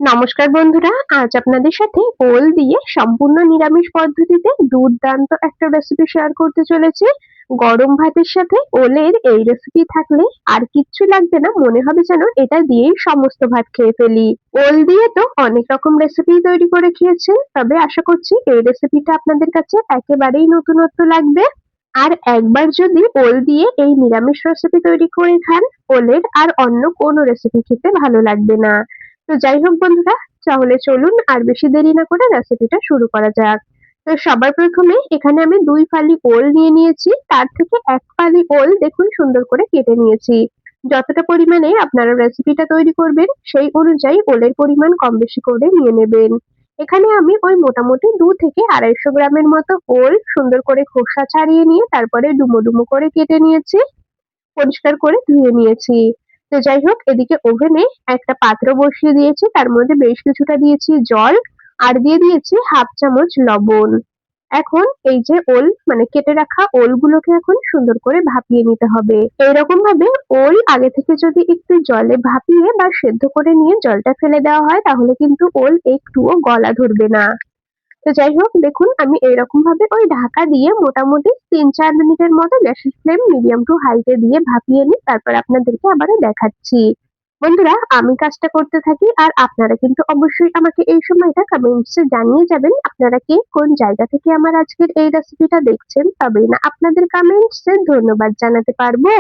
নমস্কার বন্ধুরা, আজ আপনাদের সাথে ওল দিয়ে সম্পূর্ণ নিরামিষ পদ্ধতিতে দুর্দান্ত একটা রেসিপি শেয়ার করতে চলেছি। গরম ভাতের সাথে ওলের এই রেসিপি থাকলে আর কিচ্ছু লাগবে না, মনে হবে যেন এটা দিয়েই সমস্ত ভাত খেয়ে ফেলি। ওল দিয়ে তো অনেক রকম রেসিপি তৈরি করে খেয়েছে, তবে আশা করছি এই রেসিপিটা আপনাদের কাছে একেবারেই নতুনত্ব লাগবে। আর একবার যদি ওল দিয়ে এই নিরামিষ রেসিপি তৈরি করে খান, ওলের আর অন্য কোনো রেসিপি খেতে ভালো লাগবে না। তো যাই হোক বন্ধুরা, তাহলে চলুন আর বেশি দেরি না করে রেসিপিটা শুরু করা যাক। তো সবার প্রথমে এখানে আমি ২ ফালি ওল নিয়ে নিয়েছি। তার থেকে ১ ফালি ওল দেখুন সুন্দর করে কেটে নিয়েছি। যতটা পরিমাণে আপনারা রেসিপিটা তৈরি করবেন সেই অনুযায়ী ওলের পরিমাণ কম বেশি করে নিয়ে নেবেন। এখানে আমি ওই মোটামুটি ২ থেকে ২৫০ গ্রামের মতো ওল সুন্দর করে খোসা ছাড়িয়ে নিয়ে তারপরে ডুমো, ডুমো করে কেটে নিয়েছি। পরিষ্কার করে ধুয়ে নিয়েছি। তো যাই হোক, এদিকে ওভেনে একটা পাত্র বসিয়ে দিয়েছি, তার মধ্যে বেশ কিছুটা দিয়েছি জল আর দিয়ে দিয়েছি 1/2 চামচ লবণ। এখন এই যে ওল মানে কেটে রাখা ওলগুলোকে এখন সুন্দর করে ভাপিয়ে নিতে হবে। এইরকম ভাবে ওল আগে থেকে যদি একটু জলে ভাপিয়ে বা সেদ্ধ করে নিয়ে জলটা ফেলে দেওয়া হয় তাহলে কিন্তু ওল একটুও গলা ধরবে না। তো যাই হোক, দেখুন আমি এইরকম ভাবে ওই ঢাকা দিয়ে মোটামুটি ৩-৪ মিনিটের মতো গ্যাসের ফ্লেম মিডিয়াম টু হাইতে দিয়ে ভাপিয়ে নিই, তারপর আপনাদেরকে আবারও দেখাচ্ছি। বন্ধুরা, আমি কাজটা করতে থাকি আর আপনারা কিন্তু অবশ্যই আমাকে এই সময়টা কমেন্টসে জানিয়ে যাবেন আপনারা কে কোন জায়গা থেকে আমার আজকের এই রেসিপিটা দেখছেন, তবেই না আপনাদের কমেন্টসে ধন্যবাদ জানাতে পারবো।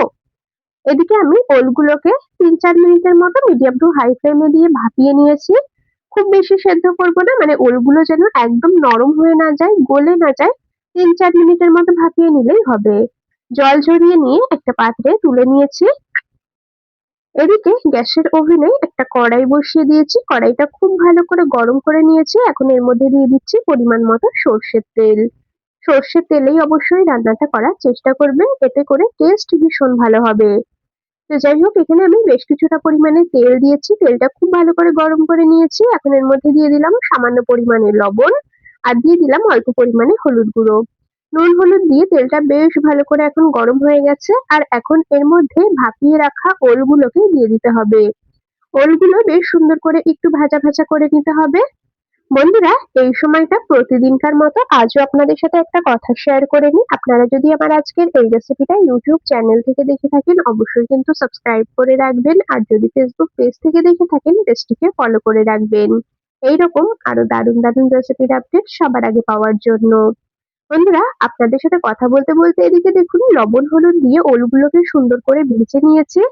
এদিকে আমি ওলগুলোকে ৩-৪ মিনিটের মতো মিডিয়াম টু হাই ফ্লেমে দিয়ে ভাপিয়ে নিয়েছি। খুব বেশি সেদ্ধ করব না, মানে ওলগুলো যেন একদম নরম হয়ে না যায়, গলে না যায়। ৩-৪ মিনিটের মতো ভাপিয়ে নিলেই হবে। জল ঝরিয়ে নিয়ে একটা পাত্রে তুলে নিয়েছি। এদিকে গ্যাসের ওভেনে একটা কড়াই বসিয়ে দিয়েছি। কড়াইটা খুব ভালো করে গরম করে নিয়েছি। এখন এর মধ্যে দিয়ে দিচ্ছি পরিমাণ মতো সর্ষের তেল। সর্ষের তেলেই অবশ্যই রান্নাটা করার চেষ্টা করবেন, এতে করে টেস্ট ভীষণ ভালো হবে। তো যাই হোক, এখানে আমি বেশ কিছুটা পরিমাণে তেল দিয়েছি। তেলটা খুব ভালো করে গরম করে নিয়েছি। এখন এর মধ্যে দিয়ে দিলাম সামান্য পরিমাণে লবণ আর দিয়ে দিলাম অল্প পরিমাণে হলুদ গুঁড়ো। নুন হলুদ দিয়ে তেলটা বেশ ভালো করে এখন গরম হয়ে গেছে আর এখন এর মধ্যে ভাপিয়ে রাখা ওলগুলোকে দিয়ে দিতে হবে। ওলগুলো বেশ সুন্দর করে একটু ভাজা ভাজা করে নিতে হবে। বন্ধুরা, এই সময়টা প্রতিদিনকার মতো আজও আপনাদের সাথে একটা কথা শেয়ার করে নিই। আপনারা যদি আমার আজকের এই রেসিপিটা ইউটিউব চ্যানেল থেকে দেখে থাকেন অবশ্যই কিন্তু সাবস্ক্রাইব করে রাখবেন, আর যদি ফেসবুক পেজ থেকে দেখে থাকেন পেজটিকে ফলো করে রাখবেন এইরকম আরো দারুণ দারুণ রেসিপির আপডেট সবার আগে পাওয়ার জন্য। বন্ধুরা, আপনাদের সাথে কথা বলতে বলতে এদিকে দেখুন লবণ হলুদ দিয়ে ওলগুলোকে সুন্দর করে ভেজে নিয়েছি।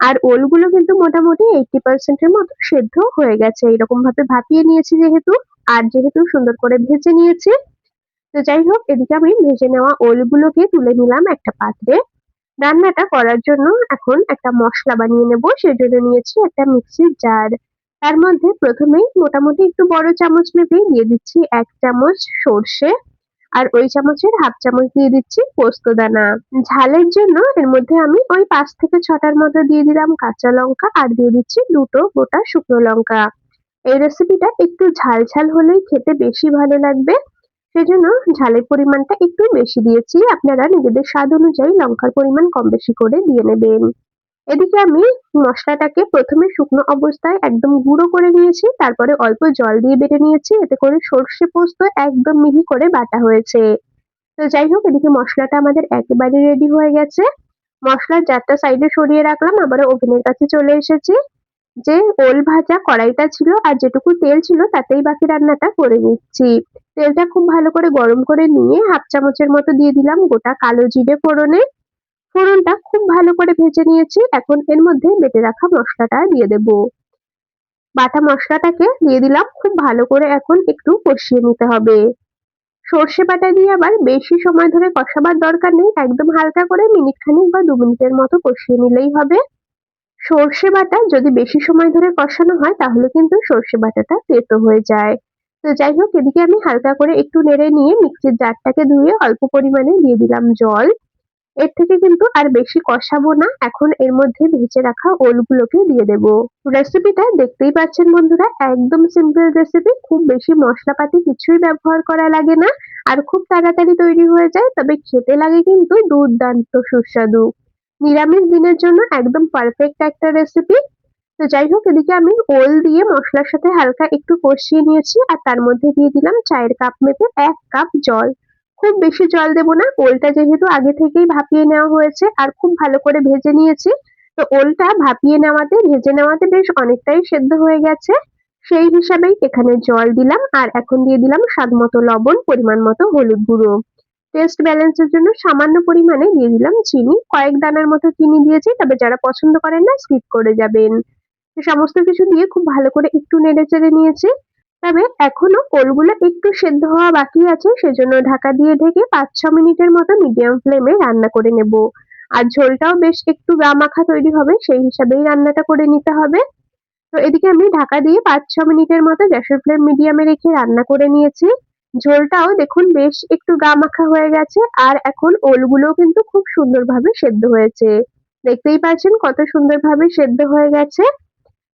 আর ওলগুলো কিন্তু মোটামুটি 80% এর মতো সেদ্ধ হয়ে গেছে, এরকম ভাবে ভাপিয়ে নিয়েছি যেহেতু আর যেহেতু সুন্দর করে ভেজে নিয়েছি। তো যাই হোক, এদিকে আমি ভেজে নেওয়া ওলগুলোকে তুলে নিলাম একটা পাত্রে। রান্নাটা করার জন্য এখন একটা মশলা বানিয়ে নেব, সেজন্য নিয়েছি একটা মিক্সির জার। তার মধ্যে প্রথমেই মোটামুটি একটু বড় চামচ মেপে দিয়ে দিচ্ছি ১ চামচ সর্ষে আর ওই চামচের 1/2 চামচ দিয়ে দিচ্ছি পোস্ত দানা। ঝালের জন্য এর মধ্যে আমি ওই ৫ থেকে ৬ টার মতো দিয়ে দিলাম কাঁচা লঙ্কা আর দিয়ে দিচ্ছি ২ টো গোটা শুকনো লঙ্কা। এই রেসিপিটা একটু ঝাল ঝাল হলেই খেতে বেশি ভালো লাগবে, সেজন্য ঝালের পরিমাণটা একটু বেশি দিয়েছি। আপনারা নিজেদের স্বাদ অনুযায়ী লঙ্কার পরিমাণ কম বেশি করে দিয়ে নেবেন। এদিকে আমি মসলাটাকে প্রথমে শুকনো অবস্থায় একদম গুঁড়ো করে নিয়েছি, তারপরে অল্প জল দিয়ে বেটে নিয়েছি, এতে করে সর্ষে পোস্ত একদম মিহি করে বাটা হয়েছে। তো যাই হোক, এদিকে মশলাটা আমাদের একেবারে রেডি হয়ে গেছে। মশলার জারটা সাইডে সরিয়ে রাখলাম, আবারও ওভেনের কাছে চলে এসেছি। যে ওল ভাজা কড়াইটা ছিল আর যেটুকু তেল ছিল তাতেই বাকি রান্নাটা করে নিচ্ছি। তেলটা খুব ভালো করে গরম করে নিয়ে 1/2 চামচের মতো দিয়ে দিলাম গোটা কালো জিরে ফোড়নে। ফোড়নটা খুব ভালো করে ভেজে নিয়েছি। এখন এর মধ্যে বেটে রাখা মসলাটা দিয়ে দেব। বাটা মসলাটাকে দিয়ে দিলাম, খুব ভালো করে এখন একটু কষিয়ে নিতে হবে। সর্ষে বাটা দিয়ে আবার বেশি সময় ধরে কষাবার দরকার নেই, একদম হালকা করে মিনিট খানেক বা ২ মিনিটের মতো কষিয়ে নিলেই হবে। সর্ষে বাটা যদি বেশি সময় ধরে কষানো হয় তাহলে কিন্তু সর্ষে বাটাটা তেতো হয়ে যায়। তো যাই হোক, এদিকে আমি হালকা করে একটু নেড়ে নিয়ে মিক্সির জারটাকে ধুয়ে অল্প পরিমাণে দিয়ে দিলাম জল। এর থেকে কিন্তু আর বেশি কষাবো না, এখন এর মধ্যে ভেজে রাখা ওলগুলোকে দিয়ে দেব। রেসিপিটা দেখতেই পাচ্ছেন বন্ধুরা, একদম সিম্পল রেসিপি, খুব বেশি মশলাপাতি কিছুই ব্যবহার করা লাগে না আর খুব তাড়াতাড়ি তৈরি হয়ে যায়, তবে খেতে লাগে কিন্তু দুর্দান্ত সুস্বাদু। নিরামিষ দিনের জন্য একদম পারফেক্ট একটা রেসিপি। তো যাই হোক, এদিকে আমি ওল দিয়ে মসলার সাথে হালকা একটু কষিয়ে নিয়েছি আর তার মধ্যে দিয়ে দিলাম চায়ের কাপ মেপে 1 কাপ জল। খুব বেশি জল দেব না, ওলটা যেহেতু আগে থেকেই ভাপিয়ে নেওয়া হয়েছে আর খুব ভালো করে ভেজে নিয়েছি। তো ওলটা ভাপিয়ে নেওয়াতে ভেজে নেওয়াতে বেশ অনেকটাই সেদ্ধ হয়ে গেছে। সেই হিসাবেই এখানে জল দিলাম আর এখন দিয়ে দিলাম স্বাদ মতো লবণ, পরিমাণ মতো হলুদ গুঁড়ো। টেস্ট ব্যালেন্সের জন্য সামান্য পরিমাণে দিয়ে দিলাম চিনি, কয়েক দানার মতো চিনি দিয়েছি, তবে যারা পছন্দ করেন না স্কিপ করে যাবেন। তো সমস্ত কিছু দিয়ে খুব ভালো করে একটু নেড়েচেড়ে নিয়েছি। তবে এখনো ওলগুলো একটু সেদ্ধ হওয়া বাকি আছে, সেজন্য ঢাকা দিয়ে ঢেকে 5-6 মিনিটের মতো মিডিয়াম ফ্লেমে রান্না করে নেব। আর ঝোলটাও বেশ একটু গা মাখা তৈরি হবে, সেই হিসাবেই রান্নাটা করে নিতে হবে। তো এদিকে আমি ঢাকা দিয়ে 5-6 মিনিটের মতো গ্যাসের ফ্লেম মিডিয়ামে রেখে রান্না করে নিয়েছি। ঝোলটাও দেখুন বেশ একটু গা মাখা হয়ে গেছে আর এখন ওলগুলোও কিন্তু খুব সুন্দরভাবে সেদ্ধ হয়েছে। দেখতেই পাচ্ছেন কত সুন্দরভাবে সেদ্ধ হয়ে গেছে।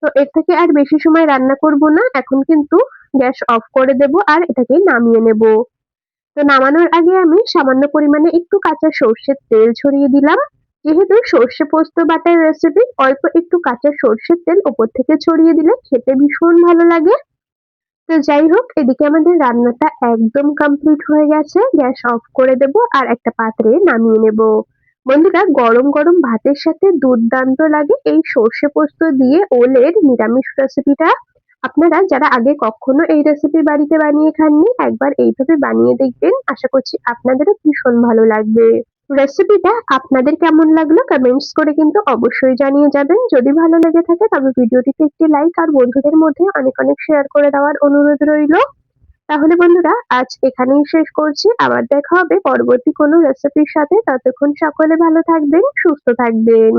তো এর থেকে আর বেশি সময় রান্না করব না। এখন কিন্তু গ্যাস অফ করে দেব আর এটাকে নামিয়ে নেব। তো নামানোর আগে আমি সামান্য পরিমাণে একটু কাঁচা সর্ষের তেল ছড়িয়ে দিলাম। যেহেতু সর্ষে পোস্ত বাটার রেসিপি, অল্প একটু কাঁচা সর্ষের তেল ওপর থেকে ছড়িয়ে দিলে খেতে ভীষণ ভালো লাগে। তো যাই হোক, এদিকে আমাদের রান্নাটা একদম কমপ্লিট হয়ে গেছে। গ্যাস অফ করে দেব আর একটা পাত্রে নামিয়ে নেব। বন্ধুরা, গরম গরম ভাতের সাথে দুর্দান্ত লাগে এই সর্ষে পোস্ত দিয়ে ওলের নিরামিষ রেসিপিটা। আপনারা যারা আগে কখনো এই রেসিপি বাড়িতে বানিয়ে খাননি, একবার এইভাবে বানিয়ে দেখবেন। আশা করছি আপনাদেরও ভীষণ ভালো লাগবে। রেসিপিটা আপনাদের কেমন লাগলো কমেন্টস করে কিন্তু অবশ্যই জানিয়ে যাবেন। যদি ভালো লেগে থাকে তবে ভিডিওটিতে একটি লাইক আর বন্ধুদের মধ্যে অনেক অনেক শেয়ার করে দেওয়ার অনুরোধ রইলো। তাহলে বন্ধুরা, আজ এখানেই শেষ করছি। আবার দেখা হবে পরবর্তী কোনো রেসিপির সাথে। ততক্ষণ সকলে ভালো থাকবেন, সুস্থ থাকবেন।